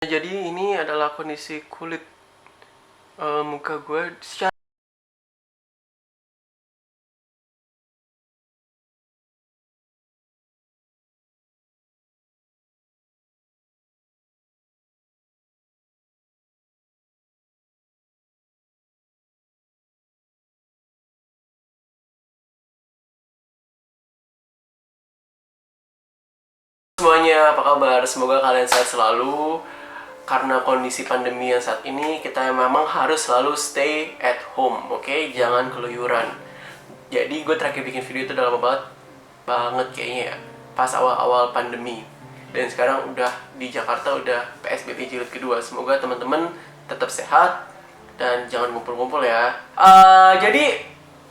Jadi ini adalah kondisi kulit muka gue secara semuanya, apa kabar? Semoga kalian sehat selalu. Karena kondisi pandemi yang saat ini, kita memang harus selalu stay at home, oke? Jangan keluyuran. Jadi gue terakhir bikin video itu udah lama banget kayaknya ya, pas awal-awal pandemi. Dan sekarang udah di Jakarta udah PSBB jilid kedua. Semoga teman-teman tetap sehat dan jangan ngumpul-ngumpul ya. Jadi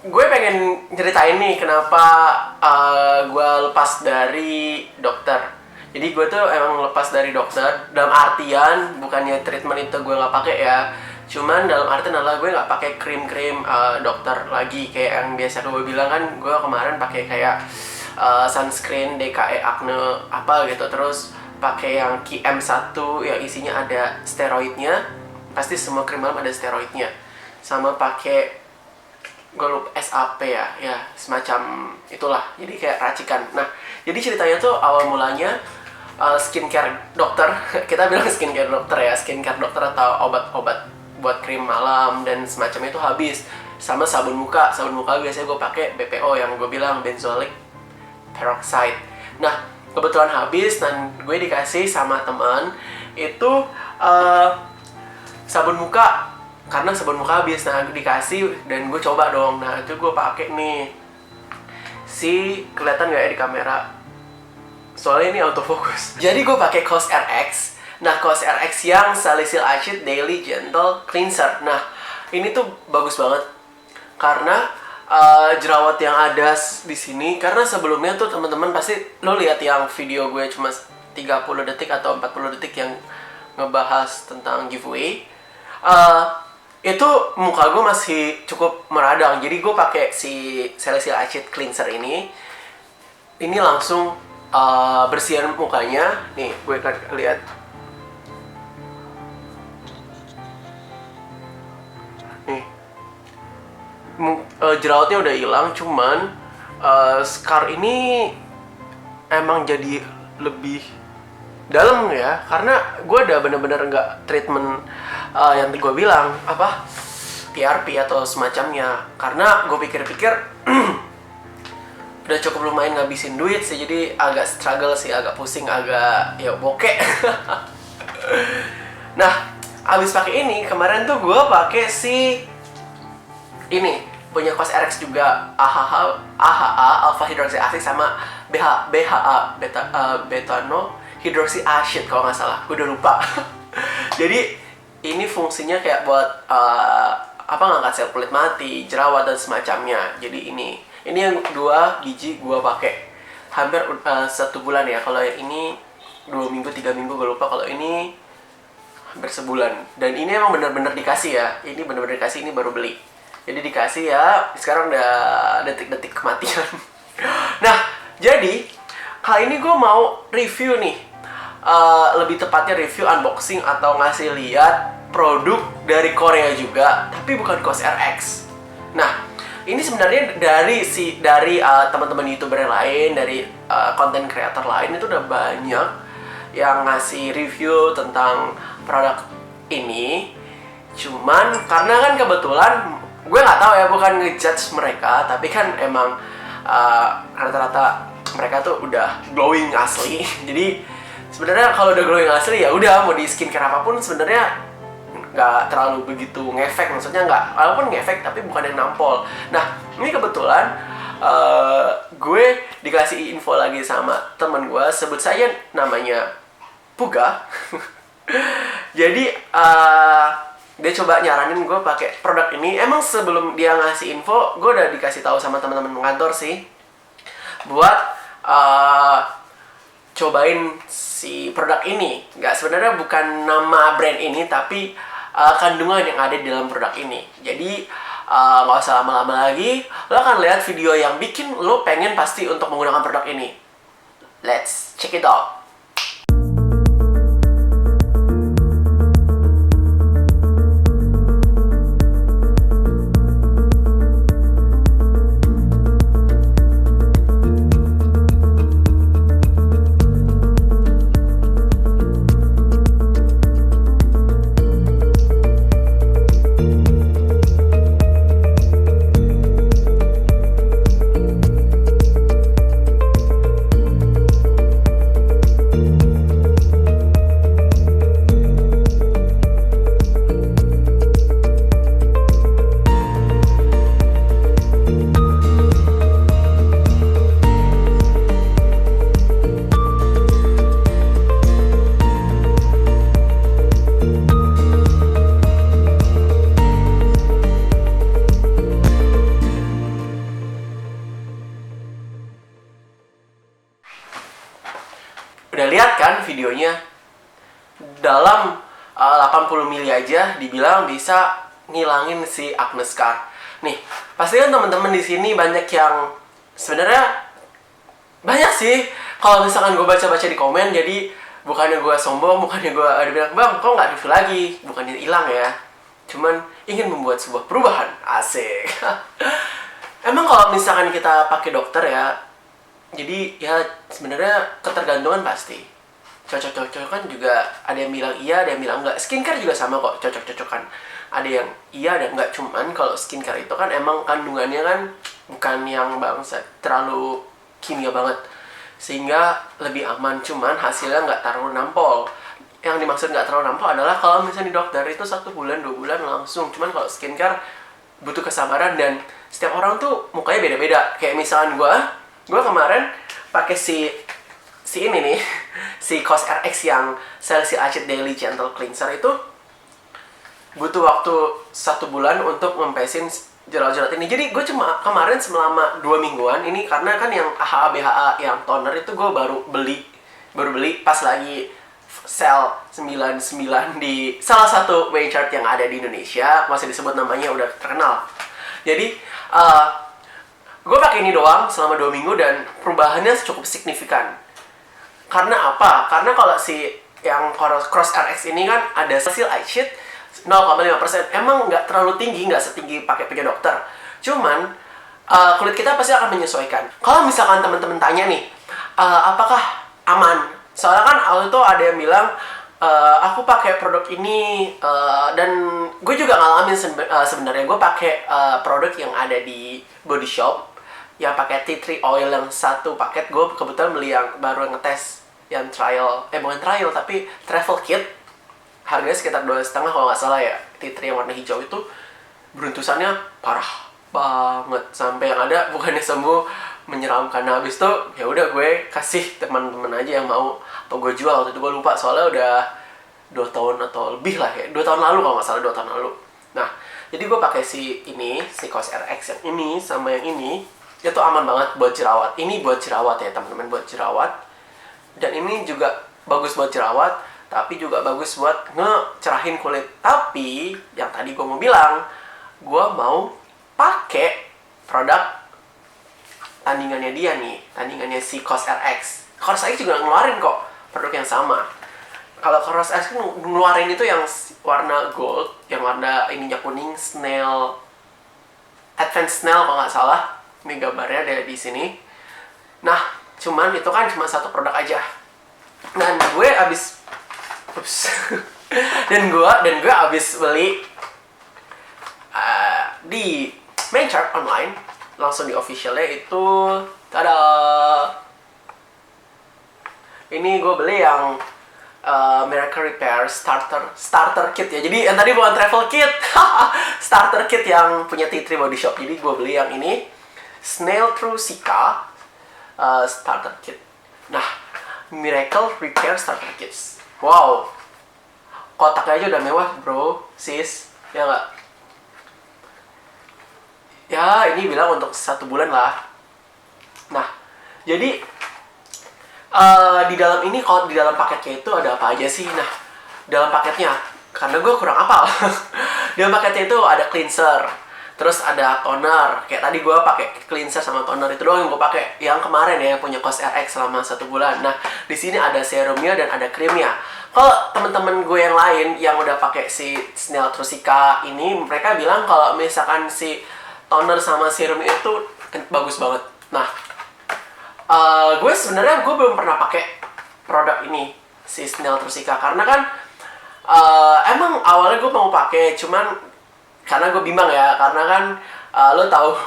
gue pengen ceritain nih kenapa gue lepas dari dokter. Jadi gue tuh emang lepas dari dokter dalam artian bukannya treatment itu gue nggak pakai ya. Cuman dalam artian adalah gue nggak pakai krim-krim dokter lagi kayak yang biasa gue bilang kan. Gue kemarin pakai kayak sunscreen DKE Acne apa gitu, terus pakai yang KM1 yang isinya ada steroidnya. Pasti semua krim malam ada steroidnya. Sama pakai gue lupa SAP ya semacam itulah, jadi kayak racikan. Nah, jadi ceritanya tuh awal mulanya skincare dokter kita bilang skincare dokter ya, skincare dokter atau obat-obat buat krim malam dan semacam itu habis. Sama sabun muka biasanya gue pakai BPO yang gue bilang benzoic peroxide. Nah, kebetulan habis dan gue dikasih sama teman itu sabun muka, karena sabun muka habis. Nah, dikasih dan gue coba dong. Nah, itu gue pakai nih. Kelihatan nggak ya di kamera? Soalnya ini autofocus. Jadi gue pakai COSRX. Nah, COSRX yang Salicylic Acid Daily Gentle Cleanser. Nah, ini tuh bagus banget karena jerawat yang ada di sini. Karena sebelumnya tuh teman-teman pasti lo lihat yang video gue cuma 30 detik atau 40 detik yang ngebahas tentang giveaway. Itu muka gue masih cukup meradang. Jadi gue pakai si Salicylic Acid Cleanser ini langsung bersihin mukanya. Nih, gue akan lihat. Nih, jerawatnya udah hilang, cuman scar ini emang jadi lebih dalam ya, karena gue udah bener-bener nggak treatment yang gue bilang apa PRP atau semacamnya. Karena gue pikir-pikir udah cukup lumayan ngabisin duit sih, jadi agak struggle sih, agak pusing, agak ya bokeh. Nah, abis pakai ini kemarin tuh gue pakai si ini punya COSRX juga, AHA alpha hydroxy acid sama BHA betano hydroxy acid kalau nggak salah, gue udah lupa. Jadi ini fungsinya kayak buat ngangkat sel kulit mati, jerawat dan semacamnya. Jadi ini yang 2 biji gue pakai hampir 1 bulan ya. Kalau yang ini 2 minggu 3 minggu gue lupa. Kalau ini hampir sebulan. Dan ini emang bener-bener dikasih ya. Ini bener-bener dikasih, ini baru beli. Jadi dikasih ya. Sekarang udah detik-detik kematian. Nah, jadi kali ini gue mau review nih. Lebih tepatnya review unboxing atau ngasih lihat produk dari Korea juga, tapi bukan COSRX. Nah, ini sebenarnya dari teman-teman YouTuber yang lain, dari konten kreator lain itu udah banyak yang ngasih review tentang produk ini. Cuman karena kan kebetulan gue nggak tahu ya, bukan ngejudge mereka, tapi kan emang rata-rata mereka tuh udah glowing asli. Jadi sebenarnya kalau udah glowing asli ya udah, mau di skincare apapun sebenarnya nggak terlalu begitu ngefek. Maksudnya nggak, walaupun ngefek tapi bukan yang nampol. Nah, ini kebetulan gue dikasih info lagi sama temen gue, sebut saja namanya Puga. Jadi dia coba nyaranin gue pakai produk ini. Emang sebelum dia ngasih info, gue udah dikasih tahu sama teman-teman kantor sih buat cobain si produk ini. Nggak, sebenarnya bukan nama brand ini, tapi kandungan yang ada di dalam produk ini. Jadi nggak usah lama-lama lagi, lo akan lihat video yang bikin lo pengen pasti untuk menggunakan produk ini. Let's check it out. 80 mili aja dibilang bisa ngilangin si acne scar. Nih, pasti kan teman-teman di sini banyak yang sebenarnya banyak sih. Kalau misalkan gue baca-baca di komen, jadi bukannya gue sombong, bukannya gue ada bilang, bang, kok nggak review lagi? Bukannya hilang ya, cuman ingin membuat sebuah perubahan. Asik. Emang kalau misalkan kita pakai dokter ya, jadi ya sebenarnya ketergantungan pasti. Cocok-cocokan juga ada yang bilang iya, ada yang bilang enggak. Skincare juga sama kok, cocok-cocokan. Ada yang iya, ada yang enggak. Cuman kalau skincare itu kan emang kandungannya kan bukan yang bangsa terlalu kimia banget, sehingga lebih aman. Cuman hasilnya nggak terlalu nampol. Yang dimaksud nggak terlalu nampol adalah kalau misalnya di dokter itu 1 bulan 2 bulan langsung. Cuman kalau skincare butuh kesabaran, dan setiap orang tuh mukanya beda-beda. Kayak misalnya gue kemarin pakai si ini nih, si COS RX yang Salicylic Acid Daily Gentle Cleanser itu butuh waktu 1 bulan untuk mempesin jerawat-jerawat ini. Jadi gue cuma kemarin selama 2 mingguan ini, karena kan yang AHA BHA yang toner itu gue baru beli pas lagi sale 99 di salah satu Waychart yang ada di Indonesia, masih disebut namanya, udah terkenal. Jadi gue pakai ini doang selama 2 minggu dan perubahannya cukup signifikan. Karena apa? Karena kalau si yang Cross RX ini kan ada Salicylic Acid 0,5%. Emang nggak terlalu tinggi, nggak setinggi pakai dokter. Cuman kulit kita pasti akan menyesuaikan. Kalau misalkan teman-teman tanya nih, apakah aman? Soalnya kan awal itu ada yang bilang, aku pakai produk ini, dan gue juga ngalamin sebenarnya. Gue pakai produk yang ada di Body Shop yang pakai tea tree oil yang 1 paket. Gue kebetulan beli yang baru ngetes yang trial, bukan trial tapi travel kit. Harganya sekitar 2,5 kalau nggak salah ya. Tea tree yang warna hijau itu beruntusannya parah banget, sampai yang ada bukannya sembuh, menyeramkan. Nah, habis itu ya udah gue kasih teman-teman aja yang mau, atau gue jual. Waktu itu gue lupa soalnya udah 2 tahun atau lebih lah ya, 2 tahun lalu kalau nggak salah, 2 tahun lalu. Nah, jadi gue pakai si COS RX yang ini sama yang ini, itu aman banget buat jerawat. Ini buat jerawat ya teman-teman, buat jerawat. Dan ini juga bagus buat jerawat, tapi juga bagus buat ngecerahin kulit. Tapi yang tadi gue mau bilang, gue mau pakai produk tandingannya dia nih, tandingannya si COS RX. COS RX juga ngeluarin kok produk yang sama. Kalau COS RX ngeluarin itu yang warna gold, yang warna ininya kuning, snail, advanced snail kalau nggak salah. Ini gambarnya ada di sini. Nah, cuman itu kan cuma 1 produk aja. Dan gue abis dan gue abis beli di Waychart online, langsung di officialnya itu, tada, ini gue beli yang Miracle Repair starter kit ya. Jadi yang tadi bukan travel kit, starter kit yang punya tea tree Body Shop. Jadi gue beli yang ini, Snail Through Sika starter kit. Nah, Miracle Repair starter kits. Wow, kotaknya aja udah mewah bro, sis, ya nggak? Ya, ini bilang untuk 1 bulan lah. Nah, jadi di dalam ini, kalau di dalam paketnya itu ada apa aja sih? Nah, dalam paketnya, karena gue kurang hafal. Di dalam paketnya itu ada cleanser, terus ada toner. Kayak tadi gue pakai cleanser sama toner, itu doang yang gue pakai. Yang kemarin ya, yang punya COS RX selama 1 bulan. Nah, di sini ada serumnya dan ada krimnya. Kalau teman-teman gue yang lain yang udah pakai si Snail Through Sika ini, mereka bilang kalau misalkan si toner sama serum itu bagus banget. Nah, gue sebenarnya belum pernah pakai produk ini, si Snail Through Sika, karena kan emang awalnya gue mau pakai, cuman karena gue bimbang ya, karena kan lo tahu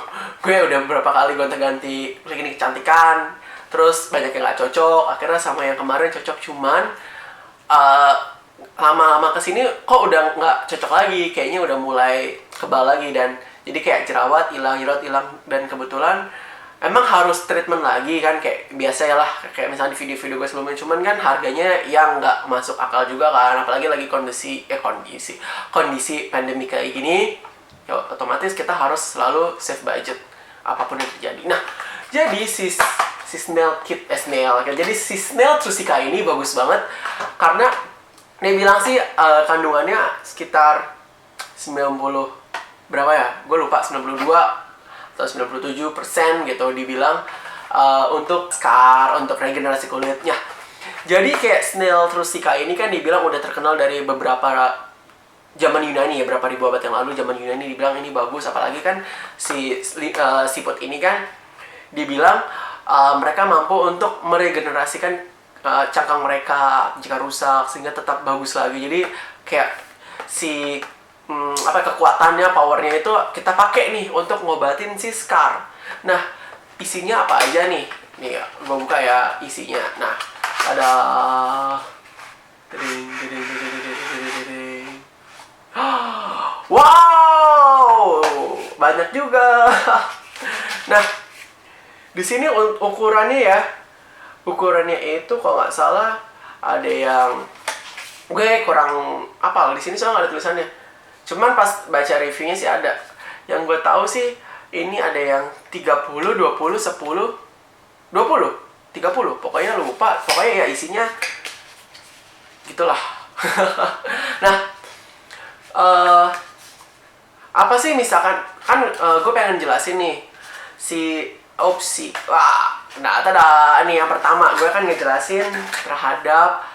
gue udah beberapa kali gonta-ganti klinik kecantikan, terus banyak yang nggak cocok. Akhirnya sama yang kemarin cocok, cuman lama-lama kesini kok udah nggak cocok lagi, kayaknya udah mulai kebal lagi, dan jadi kayak jerawat hilang, dan kebetulan emang harus treatment lagi kan, kayak biasa ya lah, kayak misalnya di video-video gue sebelumnya. Cuman kan harganya yang nggak masuk akal juga kan, apalagi lagi kondisi pandemi kayak gini, ya otomatis kita harus selalu save budget apapun yang terjadi. Nah, jadi si Snail Through Sika ini bagus banget, karena Dia bilang sih kandungannya sekitar 90 berapa ya? Gue lupa, 92 atau 97% gitu dibilang untuk scar, untuk regenerasi kulitnya. Jadi kayak Snail Trucica ini kan dibilang udah terkenal dari beberapa zaman Yunani ya, berapa ribu abad yang lalu zaman Yunani dibilang ini bagus, apalagi kan siput ini kan dibilang mereka mampu untuk meregenerasikan cangkang mereka jika rusak sehingga tetap bagus lagi. Jadi kayak kekuatannya, powernya itu kita pakai nih untuk ngobatin si scar. Nah, isinya apa aja nih? Nih, gue buka ya isinya. Nah, ada wow, banyak juga. Nah, di sini ukurannya ya, ukurannya itu kalau nggak salah ada yang gue kurang apal di sini soalnya nggak ada tulisannya. Cuman pas baca reviewnya sih ada. Yang gue tahu sih ini ada yang 30, 20, 10, 20, 30. Pokoknya lupa. Pokoknya ya isinya gitulah. Nah, apa sih misalkan kan gue pengen jelasin nih si opsi. Wah, nah ini yang pertama gue akan ngejelasin terhadap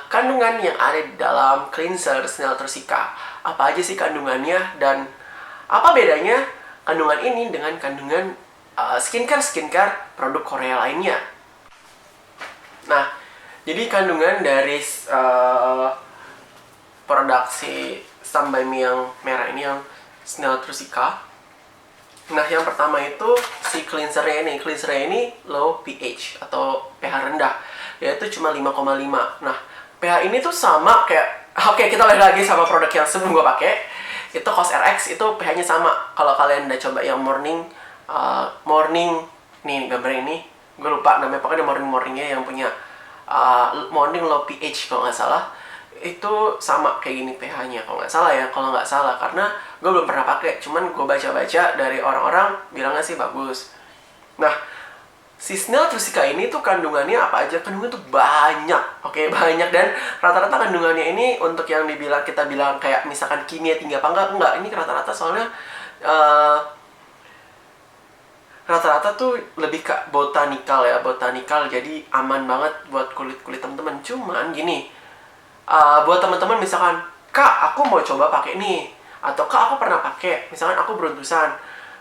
kandungan yang ada di dalam cleanser Snail Trucica. Apa aja sih kandungannya dan apa bedanya kandungan ini dengan kandungan skincare produk Korea lainnya. Nah, jadi kandungan dari produksi Sunbae yang merah ini yang Snail Trucica. Nah, yang pertama itu si cleansernya ini. Cleansernya ini low pH atau pH rendah, yaitu cuma 5,5. Nah, pH ini tuh sama kayak kita balik lagi sama produk yang sebelum gue pakai. Itu COSRX itu pH-nya sama. Kalau kalian udah coba yang morning nih gambar ini, gue lupa namanya, pokoknya morningnya yang punya morning low pH kalau nggak salah. Itu sama kayak gini pH-nya kalau nggak salah karena gue belum pernah pakai, cuman gue baca-baca dari orang-orang bilangnya sih bagus. Nah, si Snail Trucica ini tuh kandungannya apa aja? Kandungannya tuh banyak, banyak, dan rata-rata kandungannya ini untuk yang kita bilang kayak misalkan kimia tinggi apa enggak, ini rata-rata soalnya rata-rata tuh lebih ke botanikal, jadi aman banget buat kulit teman-teman. Cuman gini, buat teman-teman misalkan, Kak, aku mau coba pakai ini, atau Kak, aku pernah pakai, misalkan aku beruntusan,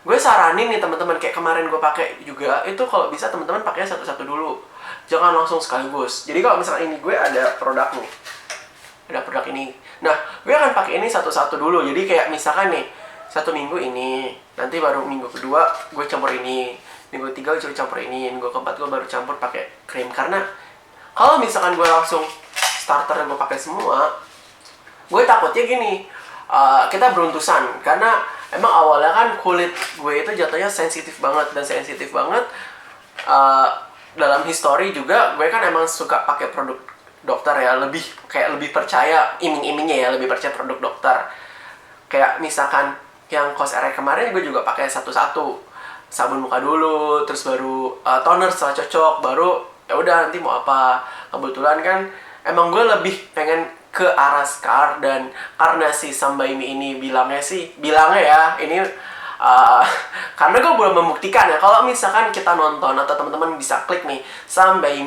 gue saranin nih teman-teman, kayak kemarin gue pakai juga, itu kalau bisa teman-teman pakai satu-satu dulu, jangan langsung sekaligus. Jadi kalau misalkan ini gue ada produk nih, nah gue akan pakai ini satu-satu dulu. Jadi kayak misalkan nih, 1 minggu ini, nanti baru minggu kedua gue campur ini, minggu ketiga gue campur ini, minggu keempat gue baru campur pakai krim. Karena kalau misalkan gue langsung starter gue pakai semua, gue takutnya gini, kita beruntusan. Karena emang awalnya kan kulit gue itu jatuhnya sensitif banget, dalam history juga gue kan emang suka pakai produk dokter ya, lebih percaya iming-imingnya ya, lebih percaya produk dokter. Kayak misalkan yang COSRX kemarin gue juga pakai satu-satu, sabun muka dulu, terus baru toner setelah cocok, baru ya udah nanti mau apa. Kebetulan kan emang gue lebih pengen ke arah scar, dan karena si Sunbae ini bilangnya ya ini karena gue belum membuktikan ya. Kalau misalkan kita nonton atau teman-teman bisa klik nih Sunbae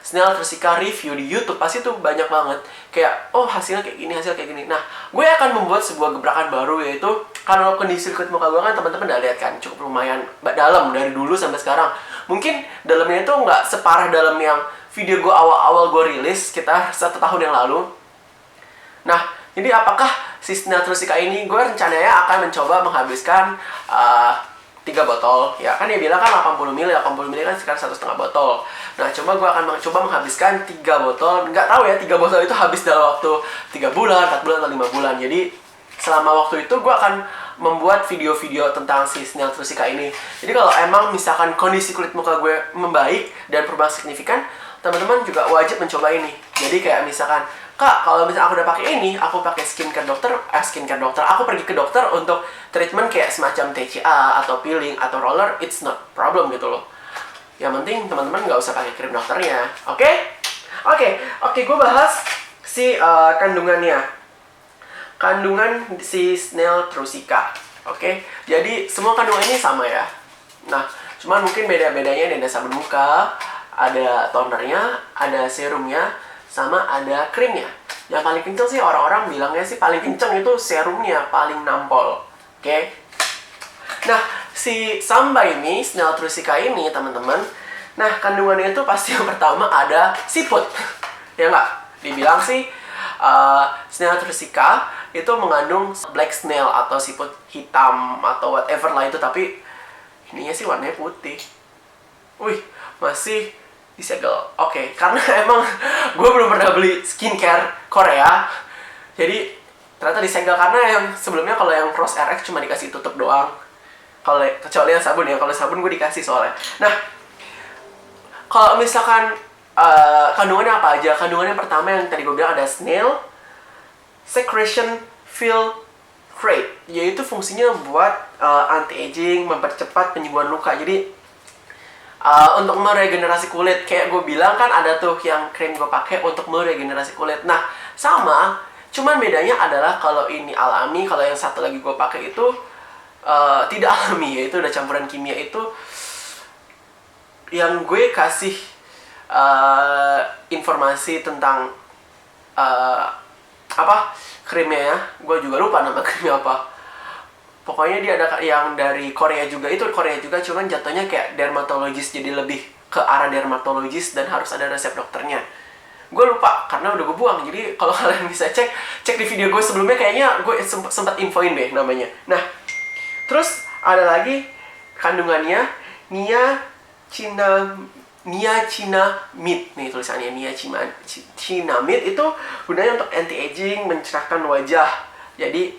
Snail Trucica review di YouTube, pasti tuh banyak banget kayak hasilnya kayak gini. Nah, gue akan membuat sebuah gebrakan baru, yaitu karena kondisi kulit muka gue kan teman-teman udah lihat kan cukup lumayan dalam dari dulu sampai sekarang. Mungkin dalamnya itu nggak separah dalam yang video gue awal-awal gue rilis sekitar 1 tahun yang lalu. Nah, jadi apakah si Snail Trucica ini gue rencananya akan mencoba menghabiskan 3 botol. Ya kan dia bilang kan 80 ml kan sekitar 1,5 botol. Nah, gue akan mencoba menghabiskan 3 botol. Nggak tahu ya 3 botol itu habis dalam waktu 3 bulan, 4 bulan, atau 5 bulan. Jadi selama waktu itu gue akan membuat video-video tentang si Snail Trucica ini. Jadi kalau emang misalkan kondisi kulit muka gue membaik dan perubahan signifikan, teman-teman juga wajib mencoba ini. Jadi kayak misalkan, Kak, kalau misalnya aku udah pakai ini, aku pakai skincare dokter, aku pergi ke dokter untuk treatment kayak semacam TCA atau peeling atau roller, it's not problem gitu loh. Yang penting teman-teman nggak usah pakai krim dokternya, oke? Oke, gue bahas kandungannya. Kandungan si snail trusika. Oke, jadi semua kandungan ini sama ya. Nah, cuman mungkin beda-bedanya ada sabun muka, ada tonernya, ada serumnya, sama ada krimnya. Yang paling kenceng sih orang-orang bilangnya sih paling kenceng itu serumnya, paling nampol. Oke. Nah, si Samba ini, snail trusika ini teman-teman, nah kandungannya itu pasti yang pertama ada siput. Ya nggak? Dibilang sih snail trusika itu mengandung black snail atau siput hitam atau whatever lah itu, tapi ininya sih warnanya putih. Wih, masih disegel. Oke, karena emang gue belum pernah beli skincare Korea, jadi ternyata disegel karena yang sebelumnya kalau yang Rose RX cuma dikasih tutup doang. Kalau kecuali yang sabun ya, kalau sabun gue dikasih soalnya. Nah, kalau misalkan kandungannya apa aja? Kandungannya pertama yang tadi gue bilang ada snail secretion filtrate, yaitu fungsinya buat anti-aging, mempercepat penyembuhan luka. Jadi untuk meregenerasi kulit, kayak gue bilang kan ada tuh yang krim gue pakai untuk meregenerasi kulit. Nah, sama, cuman bedanya adalah kalau ini alami, kalau yang satu lagi gue pakai itu tidak alami, yaitu udah campuran kimia. Itu yang gue kasih informasi tentang krimnya ya, gue juga lupa nama krimnya apa. Pokoknya dia ada yang dari Korea juga, itu Korea juga, cuman jatuhnya kayak dermatologis, jadi lebih ke arah dermatologis dan harus ada resep dokternya. Gue lupa karena udah gue buang, jadi kalau kalian bisa cek di video gue sebelumnya, kayaknya gue sempat infoin deh namanya. Nah, terus ada lagi kandungannya niacinamide. Nih tulisannya niacinamide, itu gunanya untuk anti-aging, mencerahkan wajah. Jadi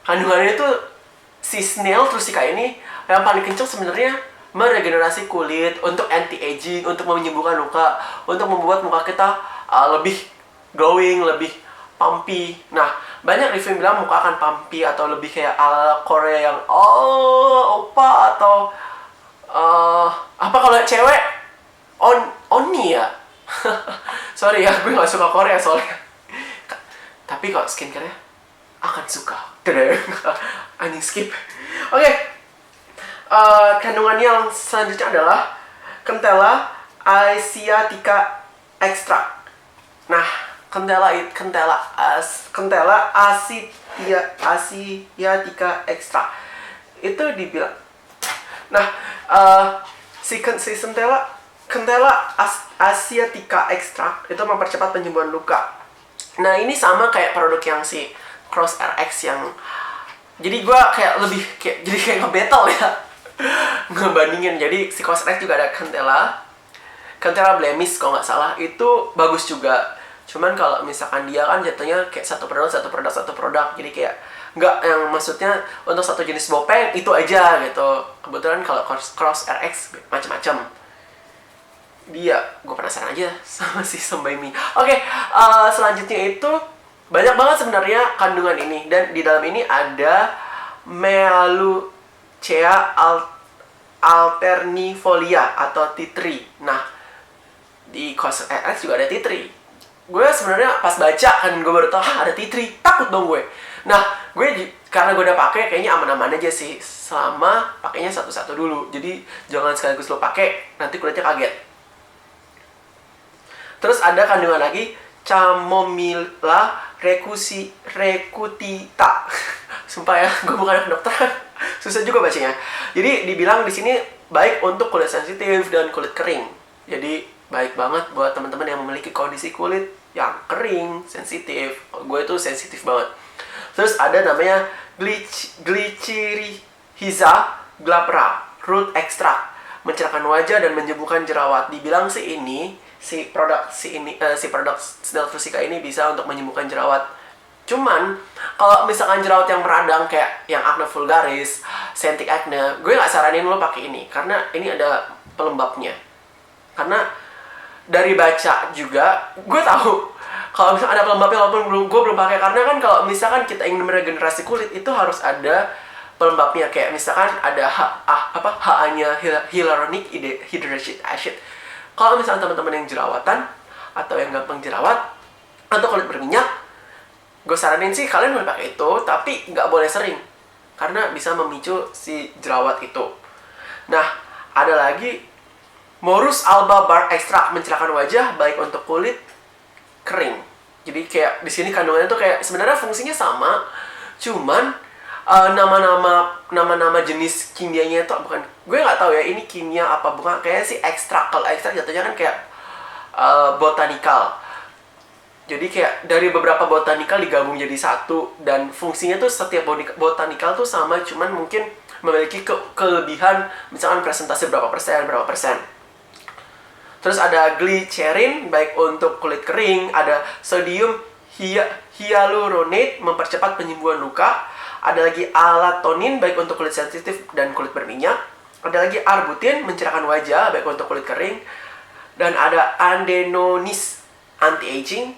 kandungannya itu si snail trusika ini yang paling kenceng sebenarnya meregenerasi kulit, untuk anti-aging, untuk menyembuhkan luka, untuk membuat muka kita lebih glowing, lebih pumpy. Nah, banyak review bilang muka akan pumpy atau lebih kayak ala Korea yang opa, atau apa kalau cewek Oni ya. Sorry ya, gue gak suka Korea soalnya. Tapi kalau skincare-nya akan suka. Anjing, skip. Oke. Kandungan yang selanjutnya adalah Centella asiatica extract. Nah, Centella asiatica extract itu dibilang. Nah, si Centella asiatica extract itu mempercepat penyembuhan luka. Nah, ini sama kayak produk yang si Cross RX yang, jadi gue kayak lebih jadi kayak nge-battle ya ngebandingin. Jadi si Cross RX juga ada Centella Blemish kalau nggak salah, itu bagus juga. Cuman kalau misalkan dia kan jatuhnya kayak satu produk, jadi kayak nggak, yang maksudnya untuk satu jenis bopeng itu aja gitu. Kebetulan kalau Cross RX macam-macam. Dia, gue penasaran aja sama si Sembaimi. Oke, selanjutnya itu banyak banget sebenarnya kandungan ini, dan di dalam ini ada Mealucea alternifolia atau tea tree. Nah, di Cross RX juga ada tea tree. Gue sebenarnya pas baca kan gue baru tahu ada tea tree, takut dong gue. Nah, karena gue udah pakai, kayaknya aman-aman aja sih selama pakainya satu-satu dulu. Jadi jangan sekaligus lo pakai, nanti kulitnya kaget. Terus ada kandungan lagi Chamomilla recutita. Sumpah ya, gue bukan anak dokter, susah juga bacanya. Jadi dibilang di sini baik untuk kulit sensitif dan kulit kering. Jadi baik banget buat teman-teman yang memiliki kondisi kulit yang kering, sensitif. Gue itu sensitif banget. Terus ada namanya Glycyrrhiza glabra root extract, mencerahkan wajah dan menyembuhkan jerawat. Dibilang sih ini si produk Snail trusika ini bisa untuk menyembuhkan jerawat. Cuman kalau misalkan jerawat yang meradang kayak yang acne vulgaris, cystic acne, gue nggak saranin lo pakai ini karena ini ada pelembabnya. Karena dari baca juga gue tahu kalau misalkan ada pelembabnya, walaupun gue belum pakai, karena kan kalau misalkan kita ingin meregenerasi kulit itu harus ada pelembabnya. Kayak misalkan ada HA-nya hyaluronic hydroxide acid. Kalau misalnya teman-teman yang jerawatan atau yang gampang jerawat, Untuk kulit berminyak, gue saranin sih kalian boleh pakai itu, tapi nggak boleh sering karena bisa memicu si jerawat itu. Nah, ada lagi Morus Alba Bar Extra mencerahkan wajah baik untuk kulit kering. Jadi kayak di sini kandungannya tuh kayak sebenarnya fungsinya sama, cuman nama-nama jenis kimianya itu bukan, gue nggak tahu ya ini kimia apa bukan, kayaknya sih ekstrak. Kalau ekstrak jatuhnya kan kayak botanikal. Jadi kayak dari beberapa botanikal digabung jadi satu, dan fungsinya tuh setiap botanikal tuh sama, cuman mungkin memiliki kelebihan, misalkan presentasi berapa persen. Terus ada glycerin baik untuk kulit kering, ada sodium hyaluronate mempercepat penyembuhan luka, ada lagi alatonin baik untuk kulit sensitif dan kulit berminyak, ada lagi arbutin mencerahkan wajah baik untuk kulit kering, dan ada andenonis anti-aging,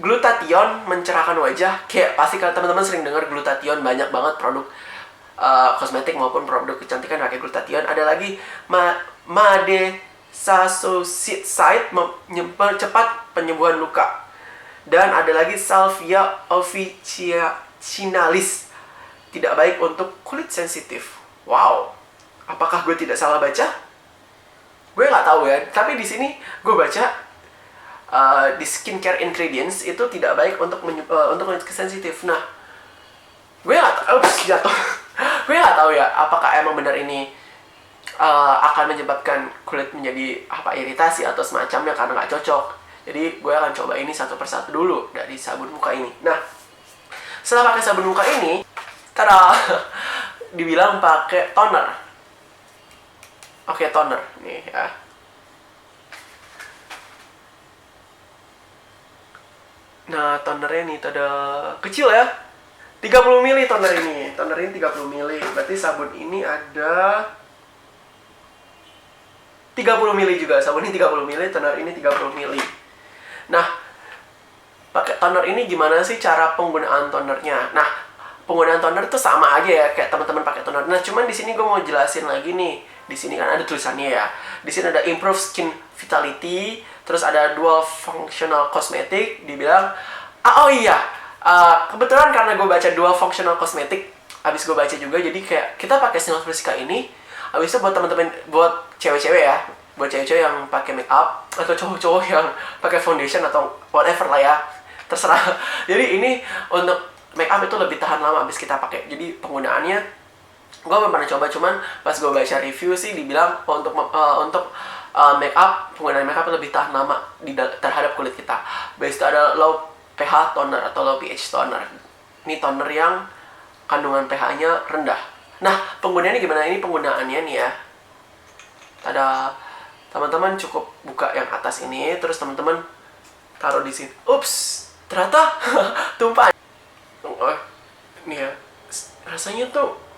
glutathione mencerahkan wajah. Kayak pasti kalian teman-teman sering dengar glutathione, banyak banget produk kosmetik maupun produk kecantikan pakai glutathione. Ada lagi madecassoside mempercepat penyembuhan luka, dan ada lagi salvia officinalis tidak baik untuk kulit sensitif. Wow, apakah gue tidak salah baca? Gue nggak tahu ya, tapi di sini gue baca di skincare ingredients itu tidak baik untuk kulit sensitif. Nah, gue nggak tahu, jatuh. Gue nggak tahu ya, apakah emang benar ini akan menyebabkan kulit menjadi iritasi atau semacamnya karena nggak cocok. Jadi gue akan coba ini satu persatu dulu dari sabun muka ini. Nah, setelah pakai sabun muka ini, tada, dibilang pakai toner. Oke, toner nih ya. Nah, tonernya nih tada kecil ya. 30 ml toner ini. Toner ini 30 ml. Berarti sabun ini ada 30 ml juga. Sabun ini 30 ml, toner ini 30 ml. Nah, pakai toner ini gimana sih cara penggunaan tonernya? Nah, penggunaan toner itu sama aja ya kayak teman-teman pakai toner. Nah, cuman di sini gue mau jelasin lagi nih. Di sini kan ada tulisannya ya. Di sini ada improve skin vitality, terus ada dual functional cosmetic, dibilang oh iya, kebetulan karena gue baca dual functional cosmetic, abis gue baca juga, jadi kayak kita pakai Sinol Fresca ini, abis itu buat teman-teman, buat cewek-cewek ya, buat cewek-cewek yang pakai make up atau cowok-cowok yang pakai foundation atau whatever lah ya, terserah. Jadi ini untuk make up itu lebih tahan lama abis kita pakai. Jadi penggunaannya gue belum pernah coba, cuman pas gue baca review sih dibilang untuk make up, penggunaan make up lebih tahan lama terhadap kulit kita. Habis itu ada low pH toner atau low pH toner. Ini toner yang kandungan pH-nya rendah. Nah, penggunaannya gimana? Ini penggunaannya nih ya. Ada teman-teman cukup buka yang atas ini, terus teman-teman taruh di sini. Ups, ternyata tumpah. Nih ya, rasanya tuh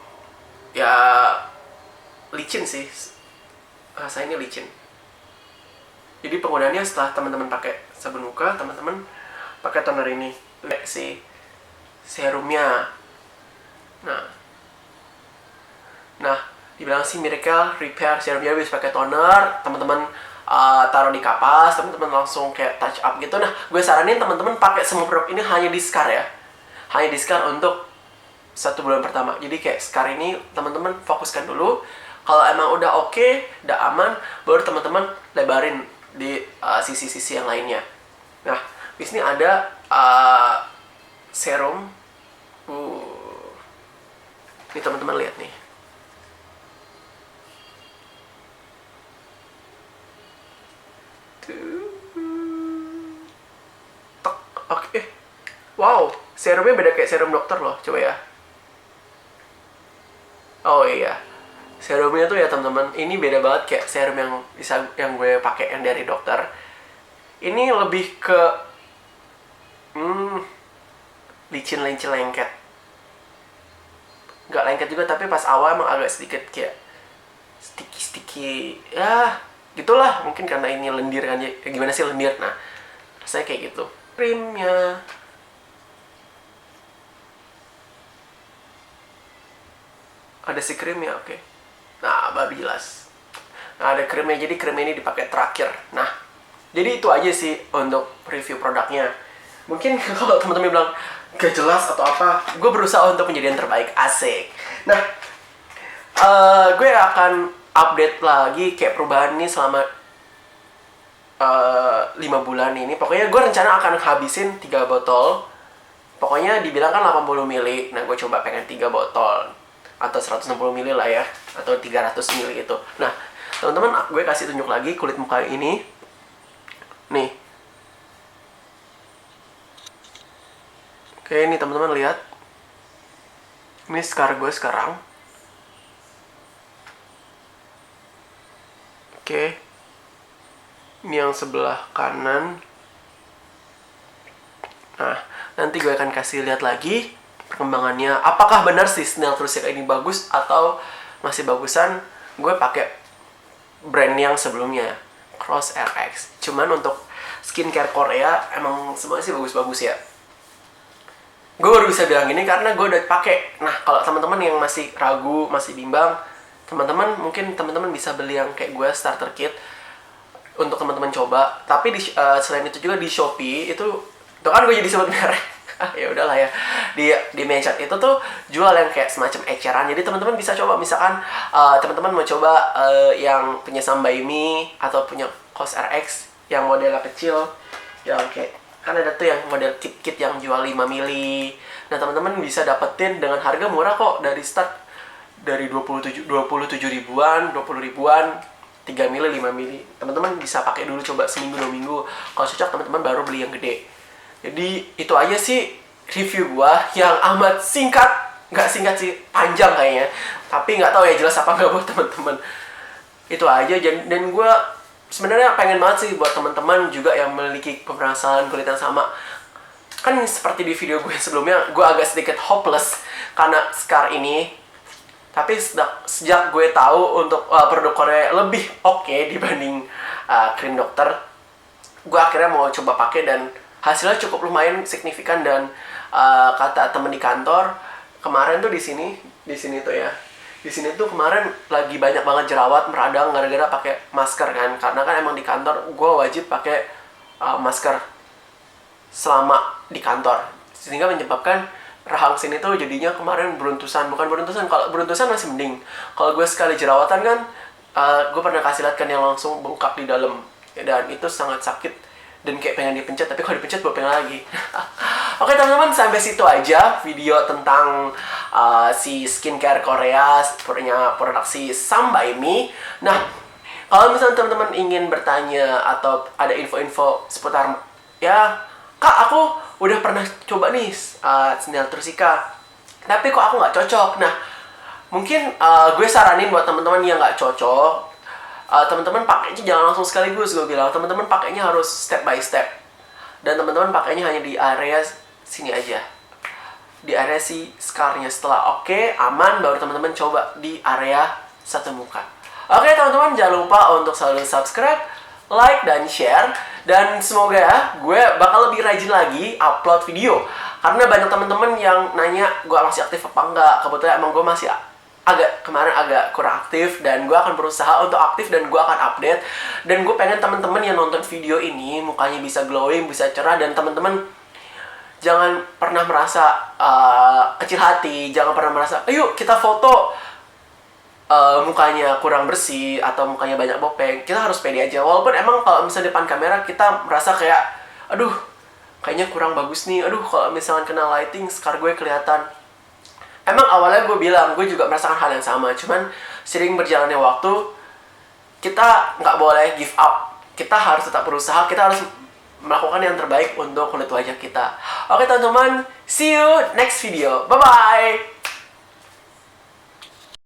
ya licin sih, rasanya licin. Jadi penggunaannya setelah teman-teman pakai sabun muka, teman-teman pakai toner ini, si serumnya. Nah, dibilang sih Miracle Repair serumnya bisa pakai toner, teman-teman taruh di kapas, teman-teman langsung kayak touch up gitu. Nah, gue saranin teman-teman pakai semua produk ini hanya di SCAR ya, hanya di SCAR untuk 1 bulan pertama. Jadi kayak SCAR ini teman-teman fokuskan dulu. Kalau emang udah oke, udah aman, baru teman-teman lebarin di sisi-sisi yang lainnya. Nah, di sini ada serum. Ini teman-teman lihat nih. Oke. Wow, serumnya beda kayak serum dokter loh. Coba ya. Oh iya, serumnya tuh ya teman-teman, ini beda banget kayak serum yang gue pakai yang dari dokter. Ini lebih ke licin-licin lengket. Nggak lengket juga, tapi pas awal emang agak sedikit kayak sticky-sticky. Ya, gitulah. Mungkin karena ini lendir kan ya. Gimana sih lendir? Nah, rasanya kayak gitu. Krimnya. Ada si krimnya, oke. Nah, baru jelas. Nah, ada krimnya, jadi krim ini dipakai terakhir. Nah, Jadi itu aja sih untuk review produknya. Mungkin kalau teman-teman bilang gak jelas atau apa, gue berusaha untuk menjadi yang terbaik. Asik. Nah, gue akan update lagi kayak perubahan nih selama 5 bulan ini. Pokoknya gue rencana akan habisin 3 botol. Pokoknya dibilang kan 80 ml. Nah, gue coba pengen 3 botol atau 160 ml lah ya, atau 300 ml itu. Nah, teman-teman, gue kasih tunjuk lagi kulit muka ini. Nih. Oke, ini teman-teman lihat. Ini scar gue sekarang. Oke. Ini yang sebelah kanan. Nah, nanti gue akan kasih lihat lagi perkembangannya. Apakah benar si Snell Trusika ini bagus atau masih bagusan gue pakai brand yang sebelumnya, Cross RX. Cuman untuk skincare Korea emang semuanya sih bagus-bagus ya. Gue baru bisa bilang gini karena gue udah pakai. Nah, kalau teman-teman yang masih ragu, masih bimbang, teman-teman mungkin teman-teman bisa beli yang kayak gue, starter kit untuk teman-teman coba. Tapi selain itu juga di Shopee itu tuh kan gue jadi sebut merek. Ya udahlah ya. Di Mechat itu tuh jual yang kayak semacam eceran. Jadi teman-teman bisa coba, misalkan teman-teman mau coba yang punya Sambaimi atau punya Cos RX yang modelnya kecil, yang kayak kan ada tuh yang model kit-kit yang jual 5 mili. Nah, teman-teman bisa dapetin dengan harga murah kok, dari start dari 27 ribuan, 20 ribuan, 3 mili, 5 mili. Teman-teman bisa pakai dulu, coba seminggu 2 minggu. Kalau cocok, teman-teman baru beli yang gede. Jadi itu aja sih review gua yang amat singkat. Nggak singkat sih, panjang kayaknya. Tapi nggak tahu ya jelas apa nggak buat teman-teman. Itu aja. Dan gua sebenarnya pengen banget sih buat teman-teman juga yang memiliki permasalahan kulit yang sama. Kan seperti di video gue sebelumnya, gue agak sedikit hopeless karena scar ini. Tapi sejak gue tahu untuk produk Korea lebih oke dibanding krim dokter, gue akhirnya mau coba pakai dan hasilnya cukup lumayan signifikan. Dan kata temen di kantor kemarin tuh di sini tuh ya, di sini tuh kemarin lagi banyak banget jerawat meradang gara-gara pakai masker kan. Karena kan emang di kantor gue wajib pakai masker selama di kantor, sehingga menyebabkan rahang sini tuh jadinya kemarin beruntusan. Bukan beruntusan, kalau beruntusan masih mending. Kalau gue sekali jerawatan kan, gue pernah kasih lihat kan yang langsung bengkak di dalam, dan itu sangat sakit dan kayak pengen dipencet, tapi kalau dipencet gue pengen lagi. Oke teman-teman, sampai situ aja video tentang si skincare Korea punya produksi Sambaimi. Nah, kalau misalnya teman-teman ingin bertanya atau ada info-info seputar, ya Kak, aku udah pernah coba nih Snell Trusika, tapi kok aku nggak cocok. Nah, mungkin gue saranin buat teman-teman yang nggak cocok, teman-teman pakainya jangan langsung sekaligus. Gue bilang teman-teman pakainya harus step by step, dan teman-teman pakainya hanya di area sini aja, di area si scarnya. Setelah oke, aman, baru teman-teman coba di area satu muka. Oke teman-teman, jangan lupa untuk selalu subscribe, like, dan share. Dan semoga ya, gue bakal lebih rajin lagi upload video, karena banyak teman-teman yang nanya gue masih aktif apa enggak. Kebetulan emang gue masih kemarin agak kurang aktif, dan gue akan berusaha untuk aktif dan gue akan update. Dan gue pengen teman-teman yang nonton video ini mukanya bisa glowing, bisa cerah. Dan teman-teman jangan pernah merasa kecil hati, jangan pernah merasa ayo kita foto mukanya kurang bersih atau mukanya banyak bopeng. Kita harus pede aja, walaupun emang kalau misalnya depan kamera kita merasa kayak aduh kayaknya kurang bagus nih, aduh kalau misalnya kena lighting scar gue kelihatan. Emang awalnya gue bilang, gue juga merasakan hal yang sama. Cuman sering berjalannya waktu, kita nggak boleh give up. Kita harus tetap berusaha, kita harus melakukan yang terbaik untuk kulit wajah kita. Oke teman-teman, see you next video. Bye-bye!